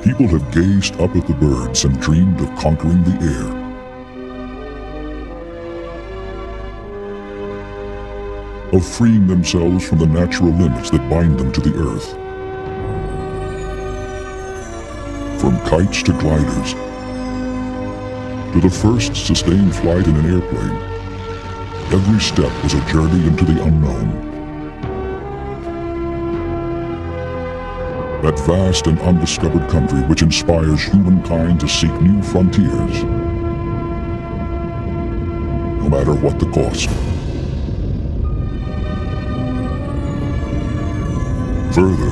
People have gazed up at the birds and dreamed of conquering the air. Of freeing themselves from the natural limits that bind them to the earth. From kites to gliders, to the first sustained flight in an airplane, every step was a journey into the unknown. That vast and undiscovered country which inspires humankind to seek new frontiers, no matter what the cost. Further,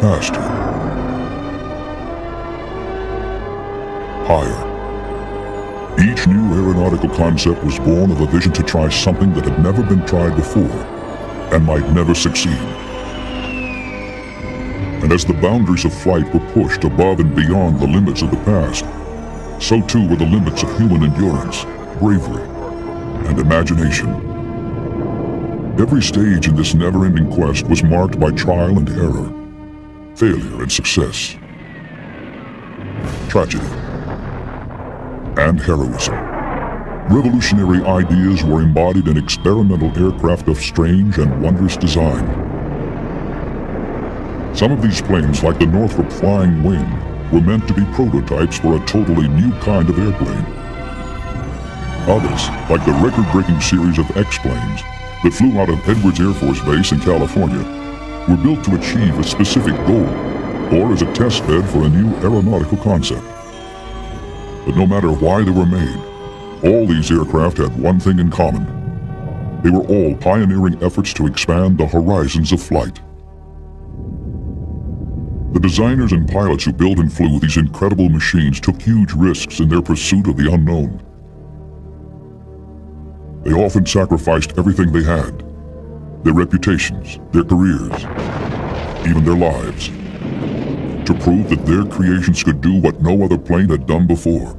faster, higher. Each new aeronautical concept was born of a vision to try something that had never been tried before and might never succeed. And as the boundaries of flight were pushed above and beyond the limits of the past, so too were the limits of human endurance, bravery, and imagination. Every stage in this never-ending quest was marked by trial and error, failure and success, tragedy, and heroism. Revolutionary ideas were embodied in experimental aircraft of strange and wondrous design. Some of these planes, like the Northrop Flying Wing, were meant to be prototypes for a totally new kind of airplane. Others, like the record-breaking series of X-planes that flew out of Edwards Air Force Base in California, were built to achieve a specific goal, or as a test bed for a new aeronautical concept. But no matter why they were made, all these aircraft had one thing in common. They were all pioneering efforts to expand the horizons of flight. The designers and pilots who built and flew these incredible machines took huge risks in their pursuit of the unknown. They often sacrificed everything they had, their reputations, their careers, even their lives, to prove that their creations could do what no other plane had done before.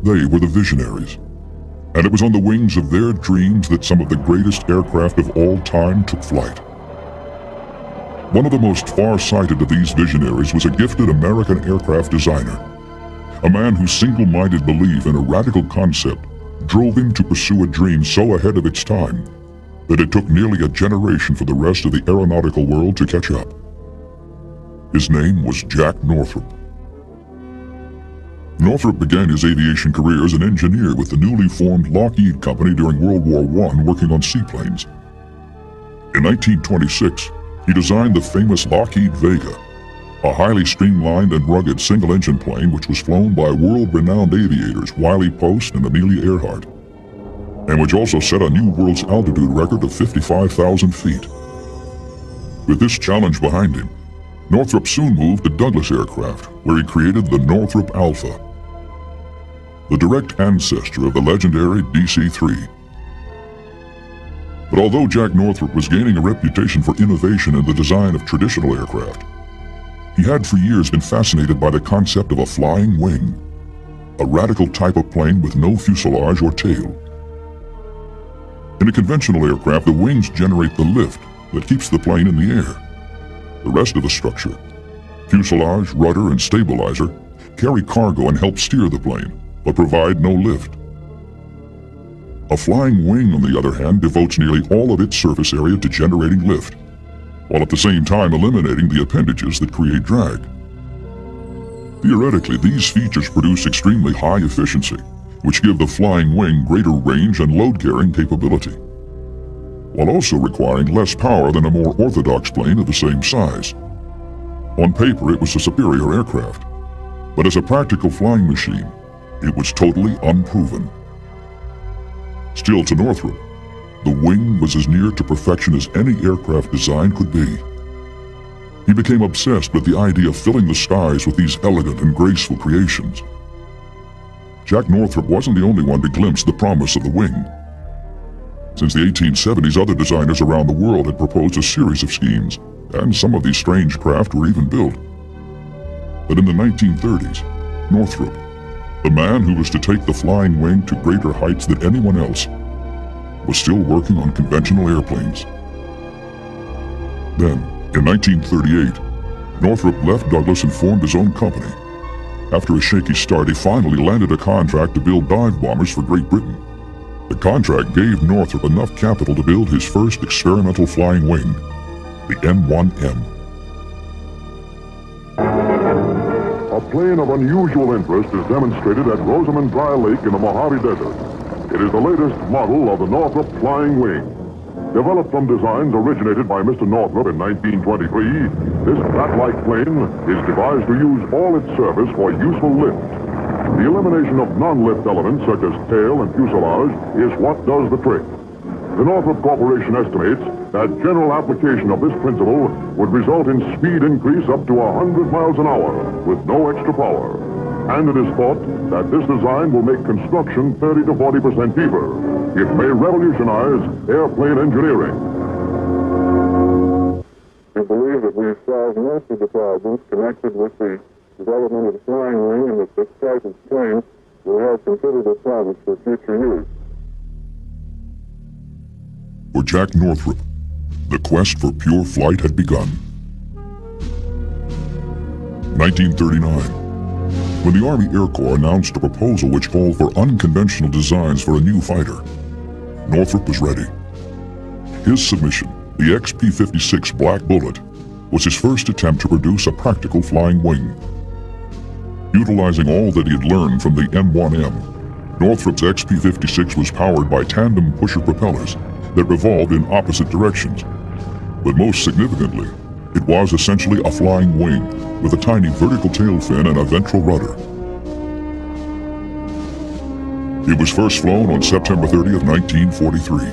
They were the visionaries, and it was on the wings of their dreams that some of the greatest aircraft of all time took flight. One of the most far-sighted of these visionaries was a gifted American aircraft designer, a man whose single-minded belief in a radical concept drove him to pursue a dream so ahead of its time that it took nearly a generation for the rest of the aeronautical world to catch up. His name was Jack Northrop. Northrop began his aviation career as an engineer with the newly formed Lockheed Company during World War I, working on seaplanes. In 1926, he designed the famous Lockheed Vega, a highly streamlined and rugged single-engine plane which was flown by world-renowned aviators Wiley Post and Amelia Earhart, and which also set a new world's altitude record of 55,000 feet. With this challenge behind him, Northrop soon moved to Douglas Aircraft, where he created the Northrop Alpha, the direct ancestor of the legendary DC-3. But although Jack Northrop was gaining a reputation for innovation in the design of traditional aircraft, he had for years been fascinated by the concept of a flying wing, a radical type of plane with no fuselage or tail. In a conventional aircraft, the wings generate the lift that keeps the plane in the air. The rest of the structure, fuselage, rudder, and stabilizer, carry cargo and help steer the plane, but provide no lift. A flying wing, on the other hand, devotes nearly all of its surface area to generating lift, while at the same time eliminating the appendages that create drag. Theoretically, these features produce extremely high efficiency, which give the flying wing greater range and load-carrying capability, while also requiring less power than a more orthodox plane of the same size. On paper, it was a superior aircraft, but as a practical flying machine, it was totally unproven. Still, to Northrop, the wing was as near to perfection as any aircraft design could be. He became obsessed with the idea of filling the skies with these elegant and graceful creations. Jack Northrop wasn't the only one to glimpse the promise of the wing. Since the 1870s, other designers around the world had proposed a series of schemes, and some of these strange craft were even built. But in the 1930s, Northrop, the man who was to take the flying wing to greater heights than anyone else, was still working on conventional airplanes. Then, In 1938, Northrop left Douglas and formed his own company. After a shaky start, he finally landed a contract to build dive bombers for Great Britain. The contract gave Northrop enough capital to build his first experimental flying wing, the M1M. A plane of unusual interest is demonstrated at Rosamond Dry Lake in the Mojave Desert. It is the latest model of the Northrop Flying Wing. Developed from designs originated by Mr. Northrop in 1923, this bat-like plane is devised to use all its service for useful lift. The elimination of non-lift elements such as tail and fuselage is what does the trick. The Northrop Corporation estimates that general application of this principle would result in speed increase up to 100 miles an hour with no extra power. And it is thought that this design will make construction 30 to 40% cheaper. It may revolutionize airplane engineering. We believe that we've solved most of the problems connected with the development of the flying wing, and that this type of plane will have considerable promise for future use. For Jack Northrop, the quest for pure flight had begun. 1939, when the Army Air Corps announced a proposal which called for unconventional designs for a new fighter, Northrop was ready. His submission, the XP-56 Black Bullet, was his first attempt to produce a practical flying wing. Utilizing all that he had learned from the M1M, Northrop's XP-56 was powered by tandem pusher propellers that revolved in opposite directions. But most significantly, it was essentially a flying wing with a tiny vertical tail fin and a ventral rudder. It was first flown on September 30th, 1943.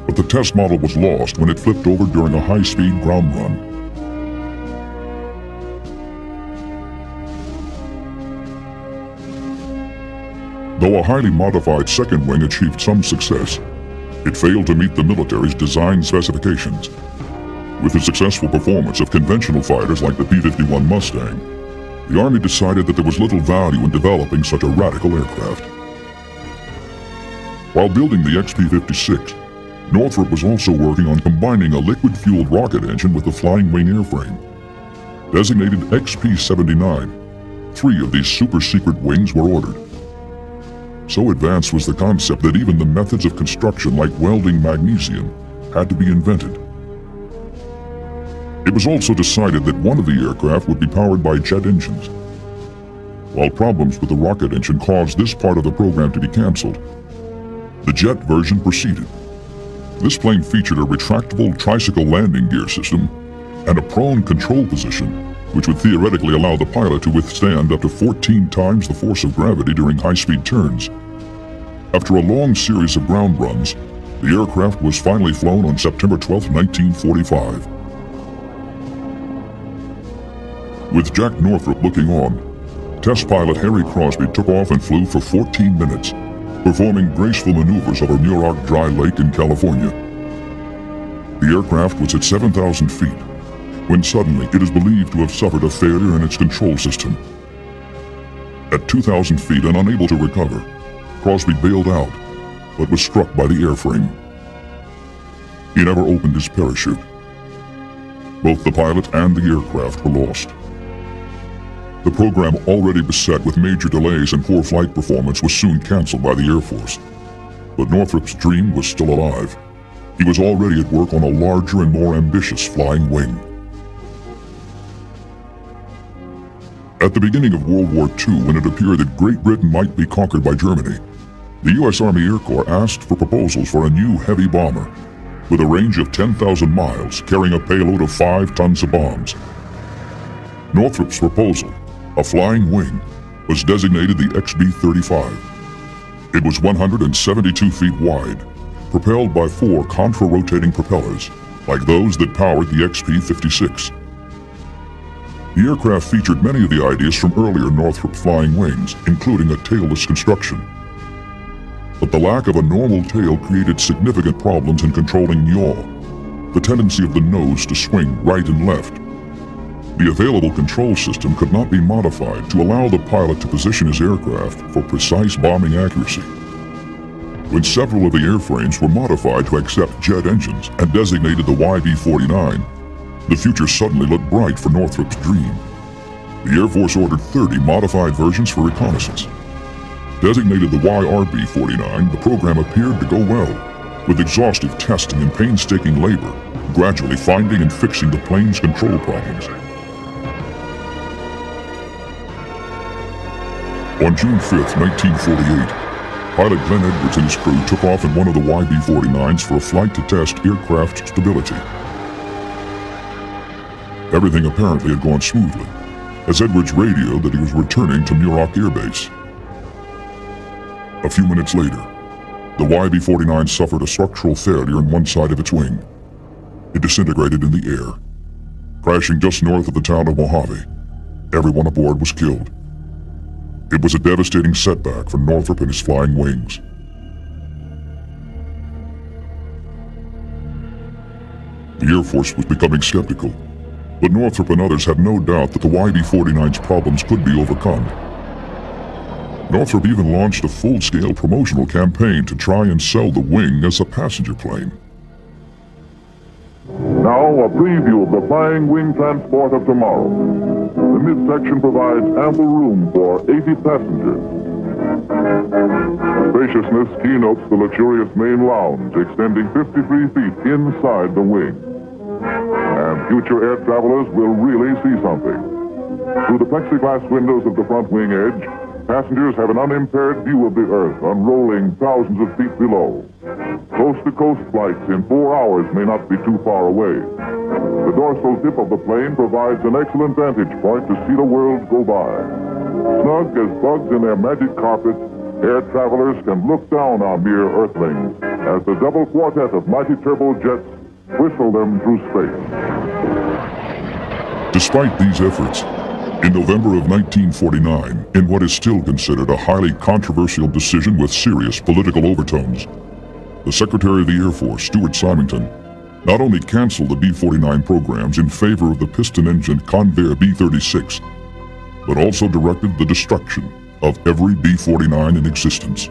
But the test model was lost when it flipped over during a high-speed ground run. Though a highly modified second wing achieved some success, it failed to meet the military's design specifications. With the successful performance of conventional fighters like the P-51 Mustang, the Army decided that there was little value in developing such a radical aircraft. While building the XP-56, Northrop was also working on combining a liquid-fueled rocket engine with the flying wing airframe. Designated XP-79, 3 of these super-secret wings were ordered. So advanced was the concept that even the methods of construction like welding magnesium had to be invented. It was also decided that one of the aircraft would be powered by jet engines. While problems with the rocket engine caused this part of the program to be canceled, the jet version proceeded. This plane featured a retractable tricycle landing gear system and a prone control position, which would theoretically allow the pilot to withstand up to 14 times the force of gravity during high-speed turns. After a long series of ground runs, the aircraft was finally flown on September 12, 1945. With Jack Northrop looking on, test pilot Harry Crosby took off and flew for 14 minutes, performing graceful maneuvers over Muroc Dry Lake in California. The aircraft was at 7,000 feet, when suddenly it is believed to have suffered a failure in its control system. At 2,000 feet and unable to recover, Crosby bailed out, but was struck by the airframe. He never opened his parachute. Both the pilot and the aircraft were lost. The program, already beset with major delays and poor flight performance, was soon canceled by the Air Force. But Northrop's dream was still alive. He was already at work on a larger and more ambitious flying wing. At the beginning of World War II, when it appeared that Great Britain might be conquered by Germany, the U.S. Army Air Corps asked for proposals for a new heavy bomber with a range of 10,000 miles, carrying a payload of 5 tons of bombs. Northrop's proposal, a flying wing, was designated the XB-35. It was 172 feet wide, propelled by 4 contra-rotating propellers, like those that powered the XP-56. The aircraft featured many of the ideas from earlier Northrop flying wings, including a tailless construction. But the lack of a normal tail created significant problems in controlling yaw, the tendency of the nose to swing right and left. The available control system could not be modified to allow the pilot to position his aircraft for precise bombing accuracy. when several of the airframes were modified to accept jet engines and designated the YB-49, the future suddenly looked bright for Northrop's dream. The Air Force ordered 30 modified versions for reconnaissance. Designated the YRB-49, the program appeared to go well, with exhaustive testing and painstaking labor, gradually finding and fixing the plane's control problems. On June 5, 1948, pilot Glenn Edwards and his crew took off in one of the YB-49s for a flight to test aircraft stability. Everything apparently had gone smoothly, as Edwards radioed that he was returning to Muroc Air Base. A few minutes later, the YB-49 suffered a structural failure in one side of its wing. It disintegrated in the air, crashing just north of the town of Mojave. Everyone aboard was killed. It was a devastating setback for Northrop and his flying wings. The Air Force was becoming skeptical, but Northrop and others had no doubt that the YB-49's problems could be overcome. Northrop even launched a full-scale promotional campaign to try and sell the wing as a passenger plane. Now, a preview of the flying wing transport of tomorrow. The midsection provides ample room for 80 passengers. Spaciousness keynotes the luxurious main lounge, extending 53 feet inside the wing. And future air travelers will really see something. Through the plexiglass windows of the front wing edge, passengers have an unimpaired view of the Earth unrolling thousands of feet below. Coast-to-coast flights in 4 hours may not be too far away. The dorsal tip of the plane provides an excellent vantage point to see the world go by. Snug as bugs in their magic carpets, air travelers can look down on mere Earthlings as the double quartet of mighty turbojets whistle them through space. Despite these efforts, in November of 1949, in what is still considered a highly controversial decision with serious political overtones, the Secretary of the Air Force, Stuart Symington, not only canceled the B-49 programs in favor of the piston-engined Convair B-36, but also directed the destruction of every B-49 in existence.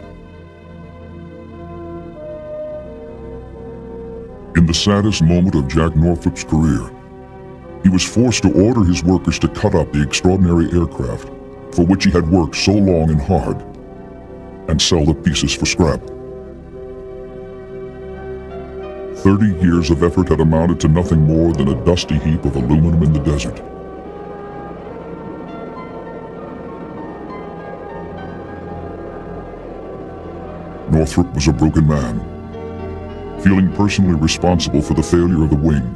In the saddest moment of Jack Northrop's career, he was forced to order his workers to cut up the extraordinary aircraft for which he had worked so long and hard, and sell the pieces for scrap. 30 years of effort had amounted to nothing more than a dusty heap of aluminum in the desert. Northrop was a broken man. Feeling personally responsible for the failure of the wing,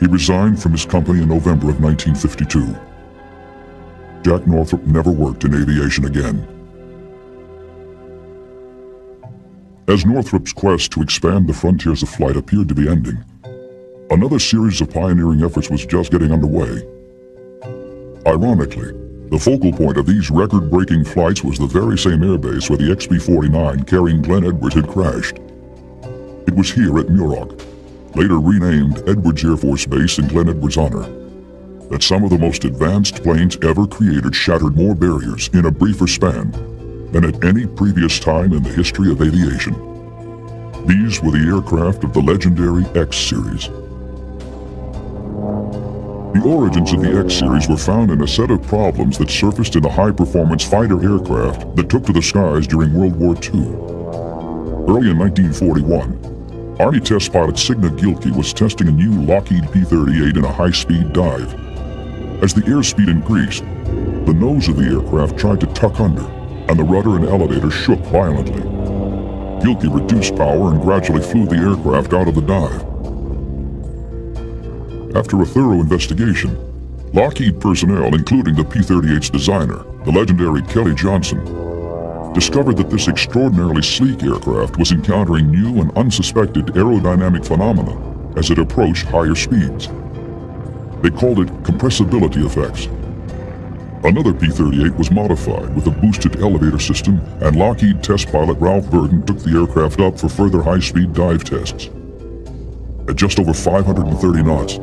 he resigned from his company in November of 1952. Jack Northrop never worked in aviation again. As Northrop's quest to expand the frontiers of flight appeared to be ending, another series of pioneering efforts was just getting underway. Ironically, the focal point of these record-breaking flights was the very same airbase where the XB-49 carrying Glenn Edwards had crashed. It was here at Muroc, later renamed Edwards Air Force Base in Glenn Edwards' honor, that some of the most advanced planes ever created shattered more barriers in a briefer span than at any previous time in the history of aviation. These were the aircraft of the legendary X-Series. The origins of the X-Series were found in a set of problems that surfaced in the high-performance fighter aircraft that took to the skies during World War II. Early in 1941, Army test pilot Signe Gilkey was testing a new Lockheed P-38 in a high-speed dive. As the airspeed increased, the nose of the aircraft tried to tuck under, and the rudder and elevator shook violently. Gilkey reduced power and gradually flew the aircraft out of the dive. After a thorough investigation, Lockheed personnel, including the P-38's designer, the legendary Kelly Johnson, discovered that this extraordinarily sleek aircraft was encountering new and unsuspected aerodynamic phenomena as it approached higher speeds. They called it compressibility effects. Another P-38 was modified with a boosted elevator system, and Lockheed test pilot Ralph Burton took the aircraft up for further high-speed dive tests. At just over 530 knots,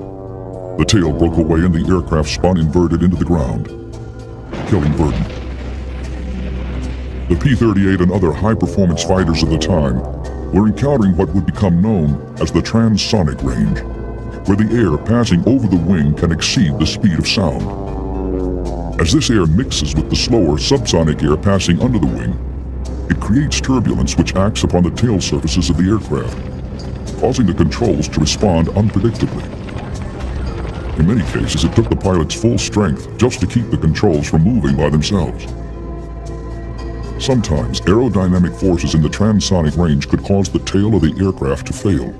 the tail broke away and the aircraft spun inverted into the ground, killing Burton. The P-38 and other high-performance fighters of the time were encountering what would become known as the transonic range, where the air passing over the wing can exceed the speed of sound. As this air mixes with the slower subsonic air passing under the wing, it creates turbulence which acts upon the tail surfaces of the aircraft, causing the controls to respond unpredictably. In many cases, it took the pilot's full strength just to keep the controls from moving by themselves. Sometimes, aerodynamic forces in the transonic range could cause the tail of the aircraft to fail.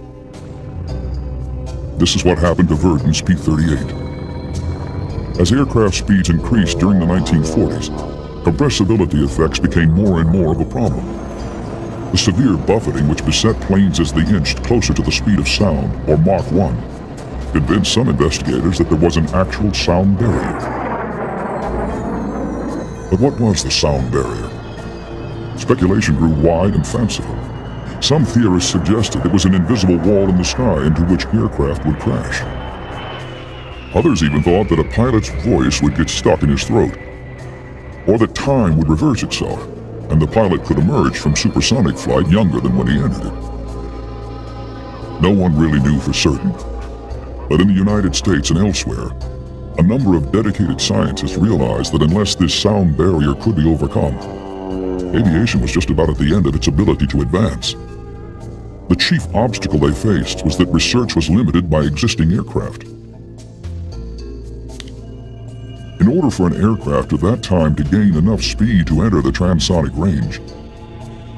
This is what happened to Virden's P-38. As aircraft speeds increased during the 1940s, compressibility effects became more and more of a problem. The severe buffeting which beset planes as they inched closer to the speed of sound, or Mach 1, convinced some investigators that there was an actual sound barrier. But what was the sound barrier? Speculation grew wide and fanciful. Some theorists suggested it was an invisible wall in the sky into which aircraft would crash. Others even thought that a pilot's voice would get stuck in his throat, or that time would reverse itself, and the pilot could emerge from supersonic flight younger than when he entered it. No one really knew for certain, but in the United States and elsewhere, a number of dedicated scientists realized that unless this sound barrier could be overcome, aviation was just about at the end of its ability to advance. The chief obstacle they faced was that research was limited by existing aircraft. In order for an aircraft of that time to gain enough speed to enter the transonic range,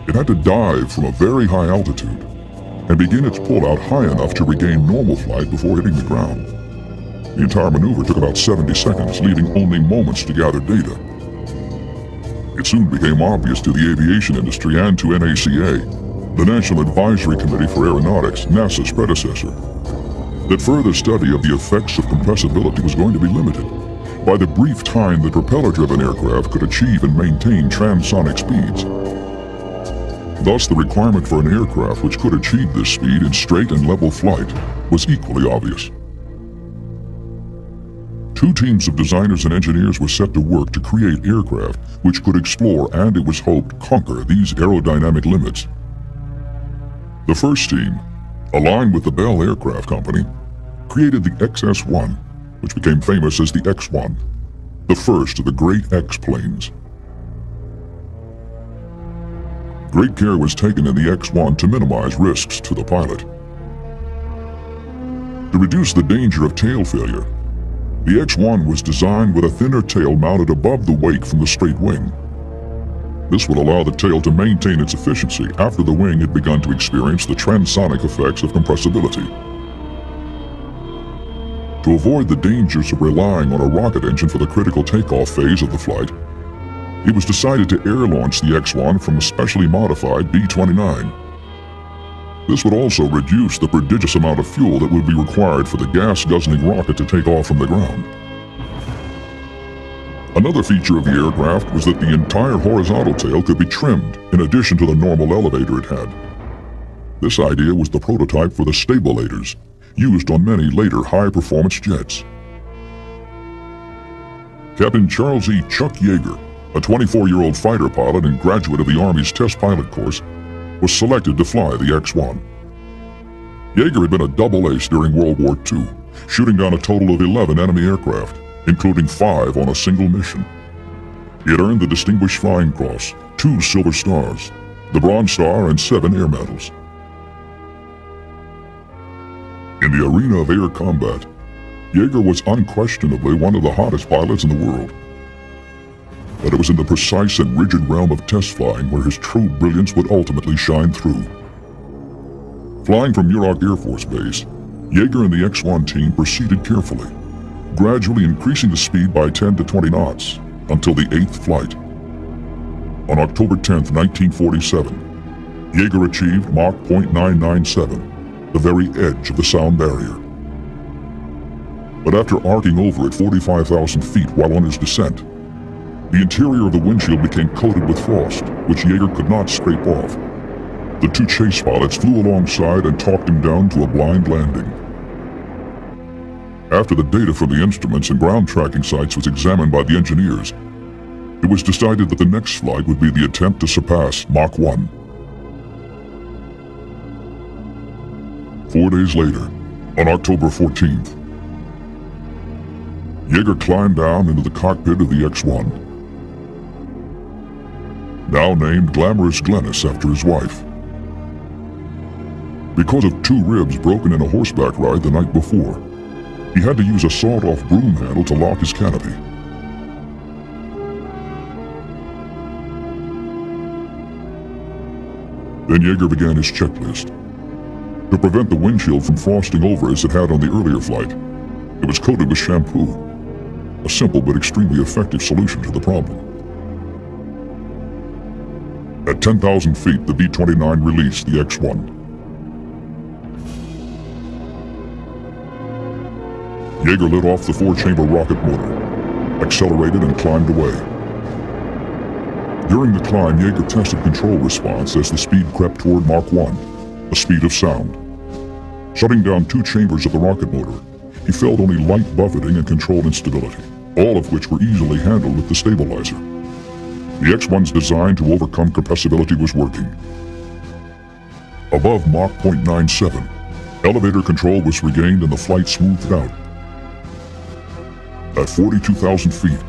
it had to dive from a very high altitude and begin its pull-out high enough to regain normal flight before hitting the ground. The entire maneuver took about 70 seconds, leaving only moments to gather data. It soon became obvious to the aviation industry and to NACA, the National Advisory Committee for Aeronautics, NASA's predecessor, that further study of the effects of compressibility was going to be limited by the brief time that propeller-driven aircraft could achieve and maintain transonic speeds. Thus, the requirement for an aircraft which could achieve this speed in straight and level flight was equally obvious. Two teams of designers and engineers were set to work to create aircraft which could explore and, it was hoped, conquer these aerodynamic limits. The first team, aligned with the Bell Aircraft Company, created the XS-1, which became famous as the X-1, the first of the great X-planes. Great care was taken in the X-1 to minimize risks to the pilot. To reduce the danger of tail failure, the X-1 was designed with a thinner tail mounted above the wake from the straight wing. This would allow the tail to maintain its efficiency after the wing had begun to experience the transonic effects of compressibility. To avoid the dangers of relying on a rocket engine for the critical takeoff phase of the flight, it was decided to air-launch the X-1 from a specially modified B-29. This would also reduce the prodigious amount of fuel that would be required for the gas-guzzling rocket to take off from the ground. Another feature of the aircraft was that the entire horizontal tail could be trimmed in addition to the normal elevator it had. This idea was the prototype for the stabilators, used on many later high-performance jets. Captain Charles E. Chuck Yeager, a 24-year-old fighter pilot and graduate of the Army's test pilot course, was selected to fly the X-1. Yeager had been a double ace during World War II, shooting down a total of 11 enemy aircraft, including 5 on a single mission. He had earned the Distinguished Flying Cross, 2 Silver Stars, the Bronze Star, and 7 Air Medals. In the arena of air combat, Yeager was unquestionably one of the hottest pilots in the world. But it was in the precise and rigid realm of test flying where his true brilliance would ultimately shine through. Flying from Muroc Air Force Base, Yeager and the X-1 team proceeded carefully, gradually increasing the speed by 10 to 20 knots until the 8th flight. On October 10, 1947, Yeager achieved Mach .997, the very edge of the sound barrier. But after arcing over at 45,000 feet while on his descent, the interior of the windshield became coated with frost, which Yeager could not scrape off. The 2 chase pilots flew alongside and talked him down to a blind landing. After the data from the instruments and ground tracking sites was examined by the engineers, it was decided that the next flight would be the attempt to surpass Mach 1. 4 days later, on October 14th, Yeager climbed down into the cockpit of the X-1, now named Glamorous Glennis after his wife. Because of 2 ribs broken in a horseback ride the night before, he had to use a sawed-off broom handle to lock his canopy. Then Yeager began his checklist. To prevent the windshield from frosting over as it had on the earlier flight, it was coated with shampoo, a simple but extremely effective solution to the problem. At 10,000 feet, the B-29 released the X-1. Yeager lit off the 4-chamber rocket motor, accelerated and climbed away. During the climb, Yeager tested control response as the speed crept toward Mach 1, the speed of sound. Shutting down 2 chambers of the rocket motor, he felt only light buffeting and controlled instability, all of which were easily handled with the stabilizer. The X-1's design to overcome compressibility was working. Above Mach 0.97, elevator control was regained and the flight smoothed out. At 42,000 feet,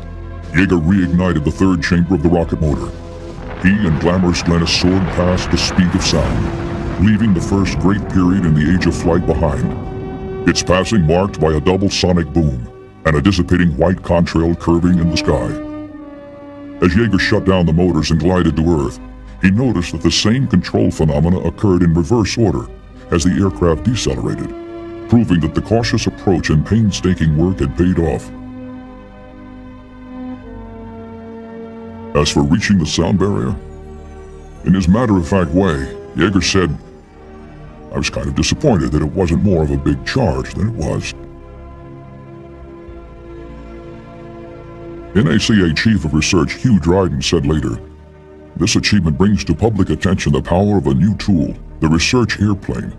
Yeager reignited the 3rd chamber of the rocket motor. He and Glamorous Glennis soared past the speed of sound, leaving the first great period in the age of flight behind. Its passing marked by a double sonic boom and a dissipating white contrail curving in the sky. As Yeager shut down the motors and glided to Earth, he noticed that the same control phenomena occurred in reverse order as the aircraft decelerated, proving that the cautious approach and painstaking work had paid off. As for reaching the sound barrier, in his matter-of-fact way, Yeager said, "I was kind of disappointed that it wasn't more of a big charge than it was." NACA Chief of Research Hugh Dryden said later, "This achievement brings to public attention the power of a new tool, the research airplane,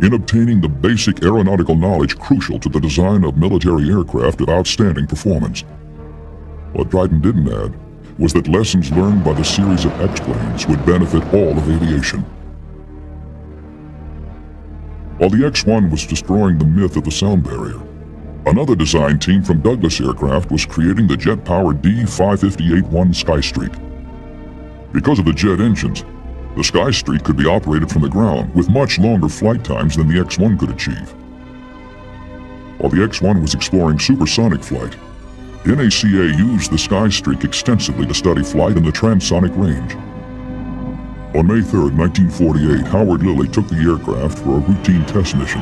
in obtaining the basic aeronautical knowledge crucial to the design of military aircraft of outstanding performance." What Dryden didn't add was that lessons learned by the series of X-planes would benefit all of aviation. While the X-1 was destroying the myth of the sound barrier, another design team from Douglas Aircraft was creating the jet-powered D-558-1 Skystreak. Because of the jet engines, the Skystreak could be operated from the ground with much longer flight times than the X-1 could achieve. While the X-1 was exploring supersonic flight, NACA used the Skystreak extensively to study flight in the transonic range. On May 3, 1948, Howard Lilly took the aircraft for a routine test mission.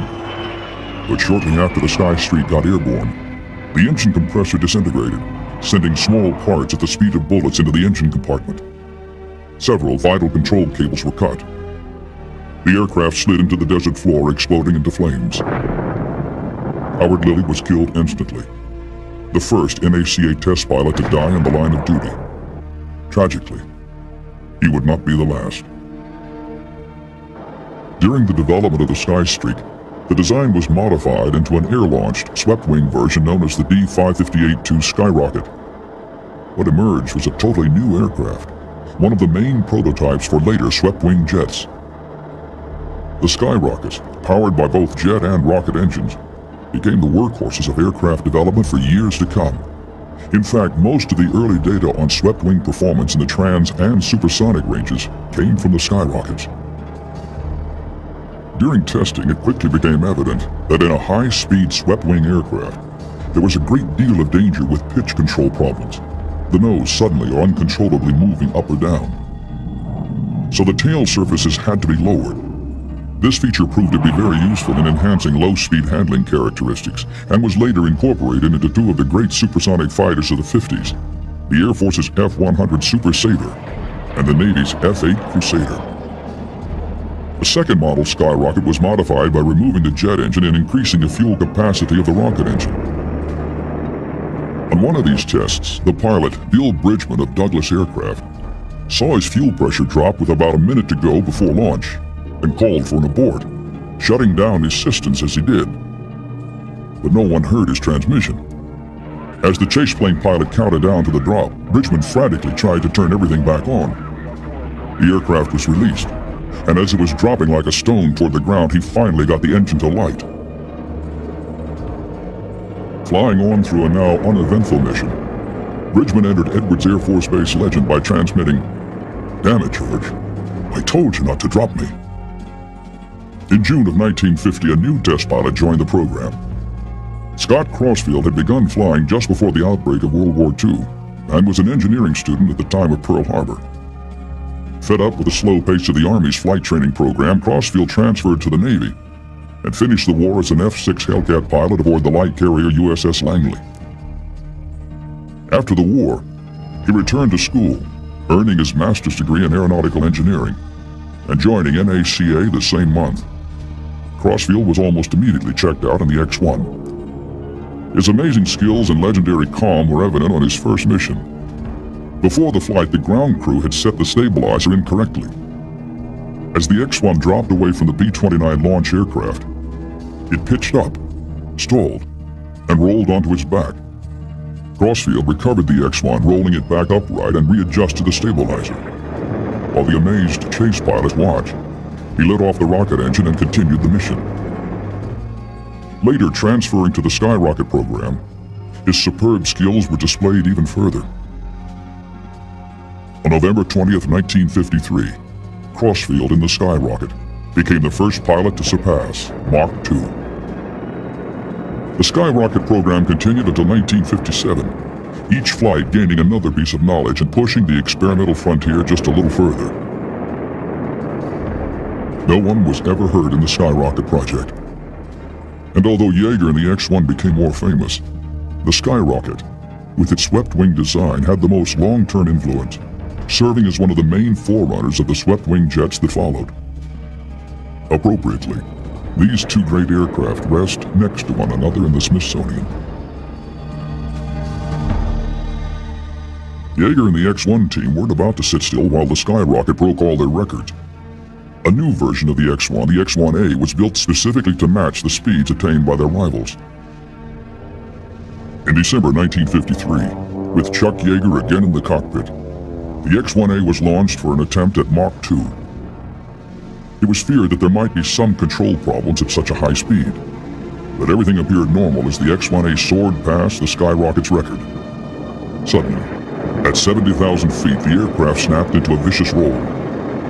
But shortly after the Skystreak got airborne, the engine compressor disintegrated, sending small parts at the speed of bullets into the engine compartment. Several vital control cables were cut. The aircraft slid into the desert floor, exploding into flames. Howard Lilly was killed instantly, the first NACA test pilot to die on the line of duty. Tragically, he would not be the last. During the development of the Skystreak, the design was modified into an air-launched, swept-wing version known as the D-558-2 Skyrocket. What emerged was a totally new aircraft, one of the main prototypes for later swept-wing jets. The Skyrockets, powered by both jet and rocket engines, became the workhorses of aircraft development for years to come. In fact, most of the early data on swept-wing performance in the trans and supersonic ranges came from the Skyrockets. During testing, it quickly became evident that in a high-speed swept-wing aircraft, there was a great deal of danger with pitch control problems, the nose suddenly or uncontrollably moving up or down. So the tail surfaces had to be lowered. This feature proved to be very useful in enhancing low-speed handling characteristics and was later incorporated into 2 of the great supersonic fighters of the 50s, the Air Force's F-100 Super Sabre and the Navy's F-8 Crusader. The second model Skyrocket was modified by removing the jet engine and increasing the fuel capacity of the rocket engine. On one of these tests, the pilot, Bill Bridgman of Douglas Aircraft, saw his fuel pressure drop with about a minute to go before launch and called for an abort, shutting down his systems as he did. But no one heard his transmission. As the chase plane pilot counted down to the drop, Bridgman frantically tried to turn everything back on. The aircraft was released, and as it was dropping like a stone toward the ground, he finally got the engine to light. Flying on through a now uneventful mission, Bridgman entered Edwards Air Force Base legend by transmitting, "Damn it, George. I told you not to drop me." In June of 1950, a new test pilot joined the program. Scott Crossfield had begun flying just before the outbreak of World War II and was an engineering student at the time of Pearl Harbor. Fed up with the slow pace of the Army's flight training program, Crossfield transferred to the Navy and finished the war as an F-6 Hellcat pilot aboard the light carrier USS Langley. After the war, he returned to school, earning his master's degree in aeronautical engineering and joining NACA the same month. Crossfield was almost immediately checked out in the X-1. His amazing skills and legendary calm were evident on his first mission. Before the flight, the ground crew had set the stabilizer incorrectly. As the X-1 dropped away from the B-29 launch aircraft, it pitched up, stalled, and rolled onto its back. Crossfield recovered the X-1, rolling it back upright and readjusted the stabilizer. While the amazed chase pilot watched, he lit off the rocket engine and continued the mission. Later transferring to the Skyrocket program, his superb skills were displayed even further. On November 20th, 1953, Crossfield in the Skyrocket became the first pilot to surpass Mach 2. The Skyrocket program continued until 1957, each flight gaining another piece of knowledge and pushing the experimental frontier just a little further. No one was ever hurt in the Skyrocket project. And although Yeager and the X-1 became more famous, the Skyrocket, with its swept-wing design, had the most long-term influence, serving as one of the main forerunners of the swept-wing jets that followed. Appropriately, these two great aircraft rest next to one another in the Smithsonian. Yeager and the X-1 team weren't about to sit still while the Skyrocket broke all their records. A new version of the X-1, the X-1A, was built specifically to match the speeds attained by their rivals. In December 1953, with Chuck Yeager again in the cockpit, the X-1A was launched for an attempt at Mach 2. It was feared that there might be some control problems at such a high speed, but everything appeared normal as the X-1A soared past the Skyrocket's record. Suddenly, at 70,000 feet, the aircraft snapped into a vicious roll,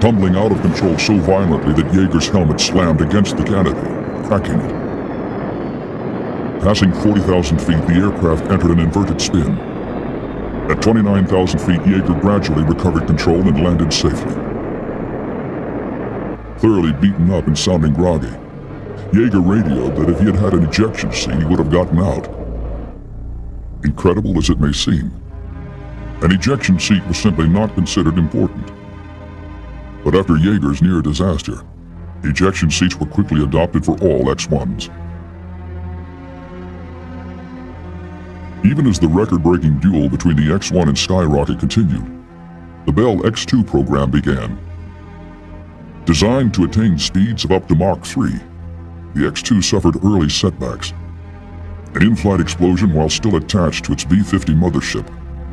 tumbling out of control so violently that Yeager's helmet slammed against the canopy, cracking it. Passing 40,000 feet, the aircraft entered an inverted spin. At 29,000 feet, Yeager gradually recovered control and landed safely. Thoroughly beaten up and sounding groggy, Yeager radioed that if he had had an ejection seat, he would have gotten out. Incredible as it may seem, an ejection seat was simply not considered important. But after Yeager's near disaster, ejection seats were quickly adopted for all X-1s. Even as the record-breaking duel between the X-1 and Skyrocket continued, the Bell X-2 program began. Designed to attain speeds of up to Mach 3, the X-2 suffered early setbacks. An in-flight explosion while still attached to its B-50 mothership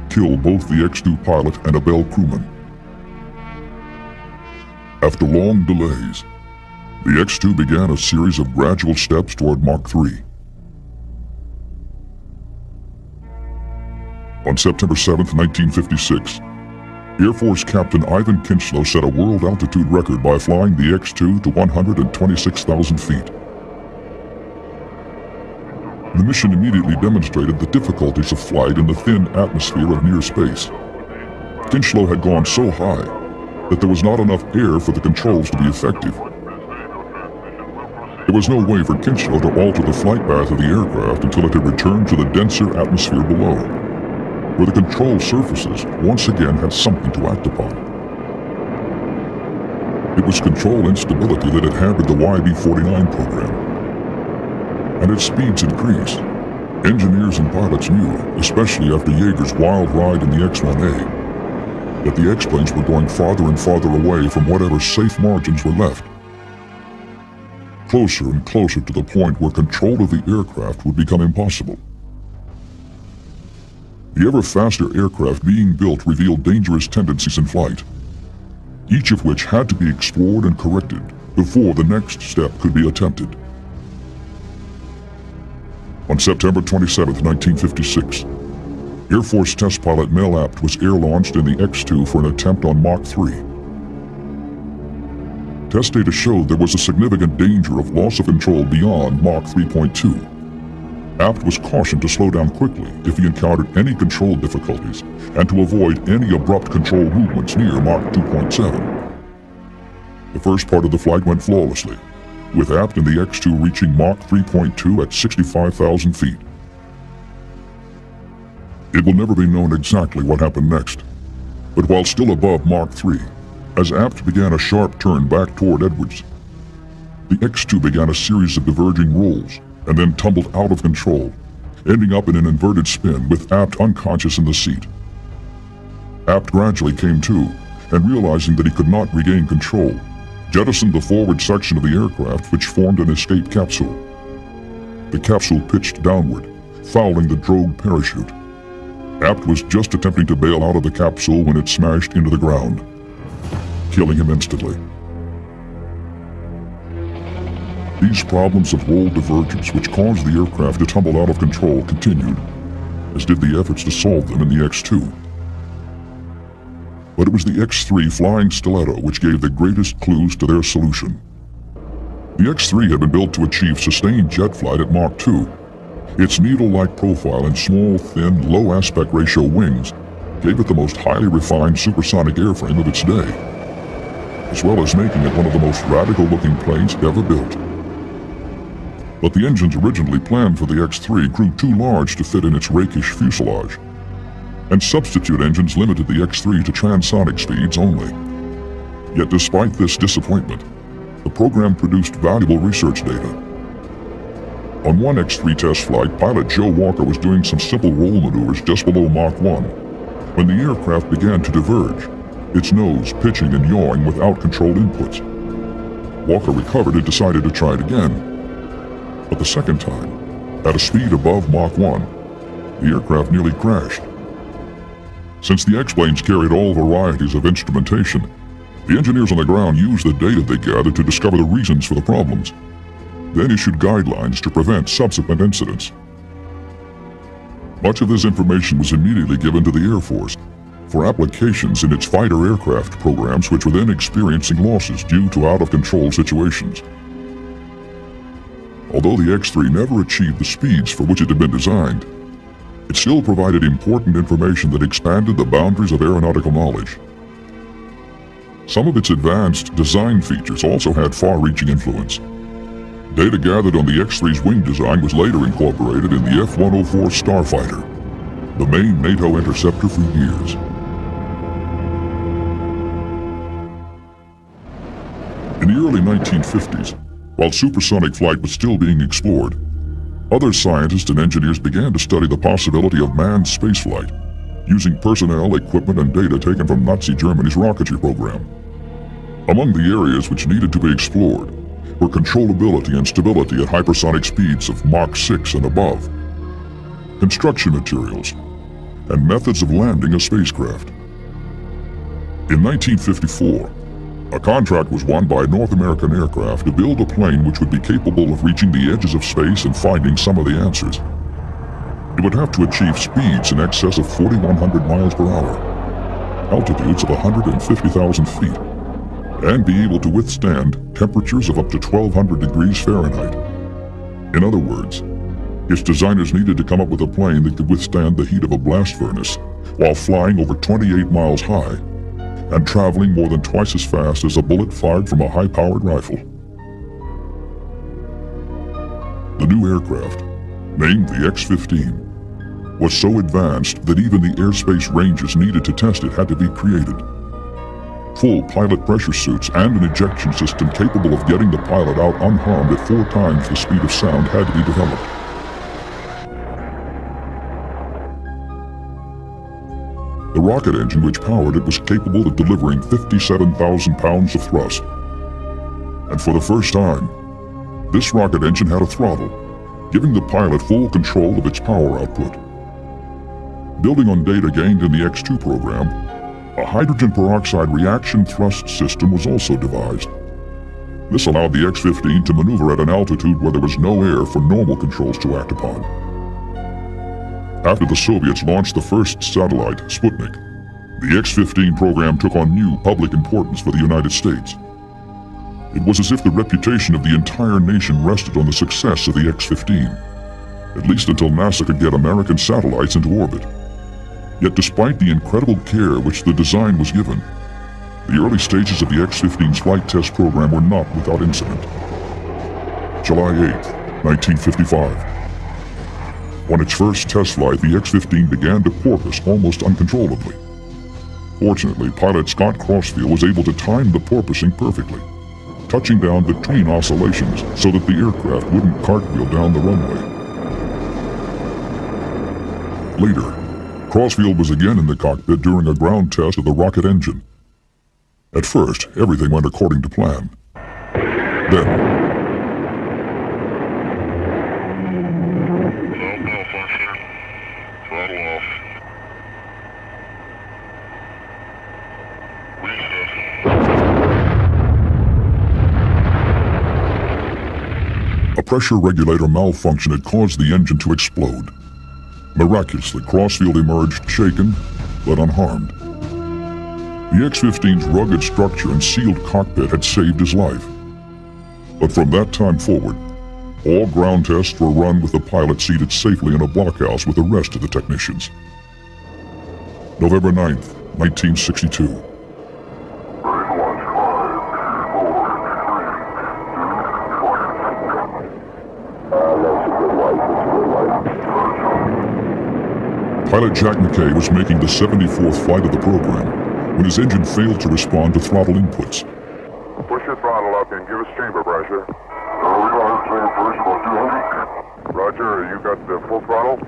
killed both the X-2 pilot and a Bell crewman. After long delays, the X-2 began a series of gradual steps toward Mach 3. On September 7, 1956, Air Force Captain Ivan Kinchlow set a world altitude record by flying the X-2 to 126,000 feet. The mission immediately demonstrated the difficulties of flight in the thin atmosphere of near space. Kinchlow had gone so high that there was not enough air for the controls to be effective. There was no way for Kinchlow to alter the flight path of the aircraft until it had returned to the denser atmosphere below, where the control surfaces once again had something to act upon. It was control instability that had hampered the YB-49 program. And as speeds increased, engineers and pilots knew, especially after Yeager's wild ride in the X-1A, that the X-planes were going farther and farther away from whatever safe margins were left. Closer and closer to the point where control of the aircraft would become impossible. The ever-faster aircraft being built revealed dangerous tendencies in flight, each of which had to be explored and corrected before the next step could be attempted. On September 27, 1956, Air Force test pilot Mel Abt was air-launched in the X-2 for an attempt on Mach 3. Test data showed there was a significant danger of loss of control beyond Mach 3.2. Abt was cautioned to slow down quickly if he encountered any control difficulties and to avoid any abrupt control movements near Mach 2.7. The first part of the flight went flawlessly, with Abt and the X-2 reaching Mach 3.2 at 65,000 feet. It will never be known exactly what happened next, but while still above Mach 3, as Abt began a sharp turn back toward Edwards, the X-2 began a series of diverging rolls and then tumbled out of control, ending up in an inverted spin with Abt unconscious in the seat. Abt gradually came to, and realizing that he could not regain control, jettisoned the forward section of the aircraft, which formed an escape capsule. The capsule pitched downward, fouling the drogue parachute. Abt was just attempting to bail out of the capsule when it smashed into the ground, killing him instantly. These problems of roll divergence, which caused the aircraft to tumble out of control, continued, as did the efforts to solve them in the X-2. But it was the X-3 Flying Stiletto which gave the greatest clues to their solution. The X-3 had been built to achieve sustained jet flight at Mach 2. Its needle-like profile and small, thin, low aspect ratio wings gave it the most highly refined supersonic airframe of its day, as well as making it one of the most radical-looking planes ever built. But the engines originally planned for the X-3 grew too large to fit in its rakish fuselage, and substitute engines limited the X-3 to transonic speeds only. Yet despite this disappointment, the program produced valuable research data. On one X-3 test flight, pilot Joe Walker was doing some simple roll maneuvers just below Mach 1, when the aircraft began to diverge, its nose pitching and yawing without controlled inputs. Walker recovered and decided to try it again. But the second time, at a speed above Mach 1, the aircraft nearly crashed. Since the X-planes carried all varieties of instrumentation, the engineers on the ground used the data they gathered to discover the reasons for the problems, then issued guidelines to prevent subsequent incidents. Much of this information was immediately given to the Air Force for applications in its fighter aircraft programs, which were then experiencing losses due to out-of-control situations. Although the X-3 never achieved the speeds for which it had been designed, it still provided important information that expanded the boundaries of aeronautical knowledge. Some of its advanced design features also had far-reaching influence. Data gathered on the X-3's wing design was later incorporated in the F-104 Starfighter, the main NATO interceptor for years. In the early 1950s, while supersonic flight was still being explored, other scientists and engineers began to study the possibility of manned spaceflight, using personnel, equipment, and data taken from Nazi Germany's rocketry program. Among the areas which needed to be explored were controllability and stability at hypersonic speeds of Mach 6 and above, construction materials, and methods of landing a spacecraft. In 1954, a contract was won by North American Aircraft to build a plane which would be capable of reaching the edges of space and finding some of the answers. It would have to achieve speeds in excess of 4,100 miles per hour, altitudes of 150,000 feet, and be able to withstand temperatures of up to 1,200 degrees Fahrenheit. In other words, its designers needed to come up with a plane that could withstand the heat of a blast furnace while flying over 28 miles high and traveling more than twice as fast as a bullet fired from a high-powered rifle. The new aircraft, named the X-15, was so advanced that even the airspace ranges needed to test it had to be created. Full pilot pressure suits and an ejection system capable of getting the pilot out unharmed at 4 times the speed of sound had to be developed. The rocket engine which powered it was capable of delivering 57,000 pounds of thrust. And for the first time, this rocket engine had a throttle, giving the pilot full control of its power output. Building on data gained in the X-2 program, a hydrogen peroxide reaction thrust system was also devised. This allowed the X-15 to maneuver at an altitude where there was no air for normal controls to act upon. After the Soviets launched the first satellite, Sputnik, the X-15 program took on new public importance for the United States. It was as if the reputation of the entire nation rested on the success of the X-15, at least until NASA could get American satellites into orbit. Yet despite the incredible care which the design was given, the early stages of the X-15's flight test program were not without incident. July 8, 1955. On its first test flight, the X-15 began to porpoise almost uncontrollably. Fortunately, pilot Scott Crossfield was able to time the porpoising perfectly, touching down between oscillations so that the aircraft wouldn't cartwheel down the runway. Later, Crossfield was again in the cockpit during a ground test of the rocket engine. At first, everything went according to plan. Then, malfunction. Throttle off. Reset. a pressure regulator malfunction had caused the engine to explode. Miraculously, Crossfield emerged shaken, but unharmed. The X-15's rugged structure and sealed cockpit had saved his life. But from that time forward, all ground tests were run with the pilot seated safely in a blockhouse with the rest of the technicians. November 9th, 1962. Pilot Jack McKay was making the 74th flight of the program when his engine failed to respond to throttle inputs. Push your throttle up and give us chamber pressure. Roger, you got the full throttle?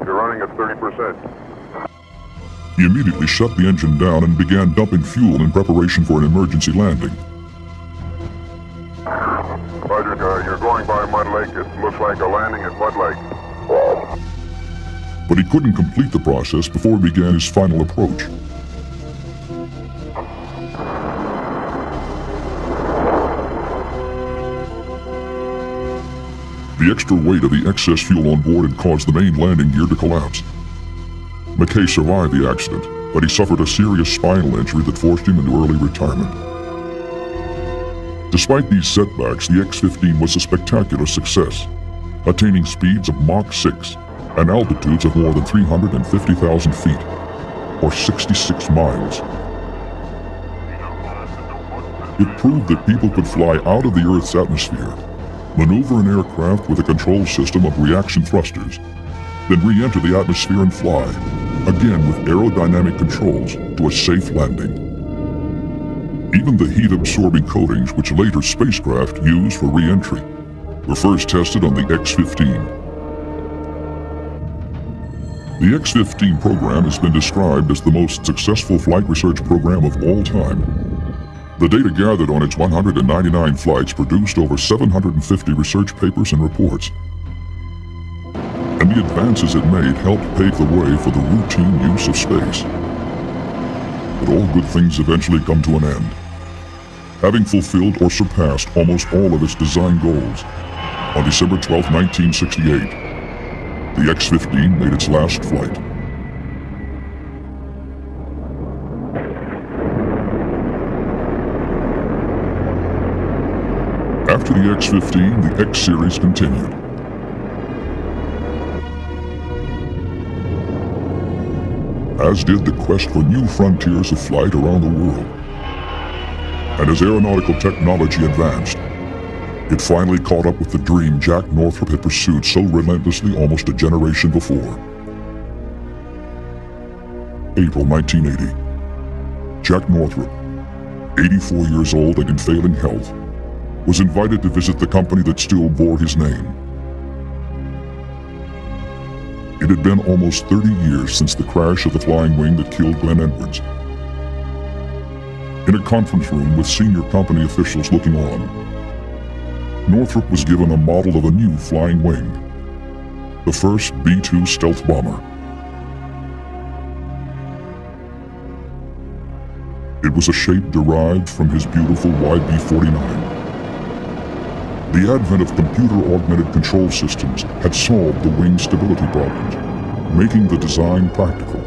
You're running at 30%. He immediately shut the engine down and began dumping fuel in preparation for an emergency landing. Roger, you're going by Mud Lake. It looks like a landing at Mud Lake. But he couldn't complete the process before he began his final approach. The extra weight of the excess fuel on board had caused the main landing gear to collapse. McKay survived the accident, but he suffered a serious spinal injury that forced him into early retirement. Despite these setbacks, the X-15 was a spectacular success, attaining speeds of Mach 6 and altitudes of more than 350,000 feet, or 66 miles. It proved that people could fly out of the Earth's atmosphere, maneuver an aircraft with a control system of reaction thrusters, then re-enter the atmosphere and fly, again with aerodynamic controls, to a safe landing. Even the heat-absorbing coatings which later spacecraft used for re-entry were first tested on the X-15. The X-15 program has been described as the most successful flight research program of all time. The data gathered on its 199 flights produced over 750 research papers and reports. And the advances it made helped pave the way for the routine use of space. But all good things eventually come to an end. Having fulfilled or surpassed almost all of its design goals, on December 12, 1968, the X-15 made its last flight. After the X-15, the X-Series continued. As did the quest for new frontiers of flight around the world. And as aeronautical technology advanced, it finally caught up with the dream Jack Northrop had pursued so relentlessly almost a generation before. April 1980. Jack Northrop, 84 years old and in failing health, was invited to visit the company that still bore his name. It had been almost 30 years since the crash of the flying wing that killed Glenn Edwards. In a conference room with senior company officials looking on, Northrop was given a model of a new flying wing. the first B-2 stealth bomber. It was a shape derived from his beautiful YB-49. The advent of computer-augmented control systems had solved the wing's stability problems, making the design practical.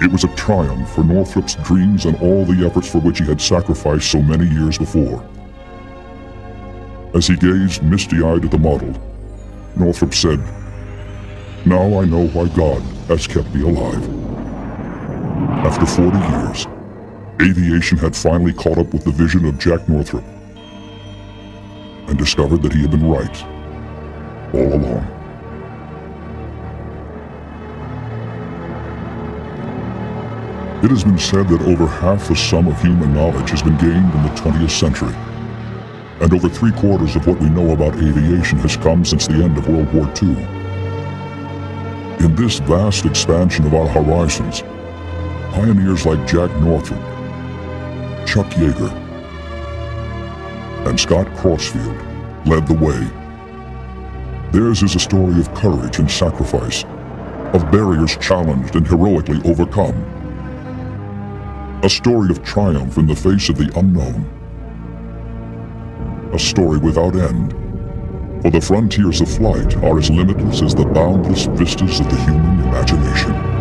It was a triumph for Northrop's dreams and all the efforts for which he had sacrificed so many years before. As he gazed misty-eyed at the model, Northrop said, "Now I know why God has kept me alive." After 40 years, aviation had finally caught up with the vision of Jack Northrop and discovered that he had been right all along. It has been said that over half the sum of human knowledge has been gained in the 20th century, and over 3/4 of what we know about aviation has come since the end of World War II. In this vast expansion of our horizons, pioneers like Jack Northrop, Chuck Yeager, and Scott Crossfield led the way. Theirs is a story of courage and sacrifice, of barriers challenged and heroically overcome. A story of triumph in the face of the unknown. A story without end, for the frontiers of flight are as limitless as the boundless vistas of the human imagination.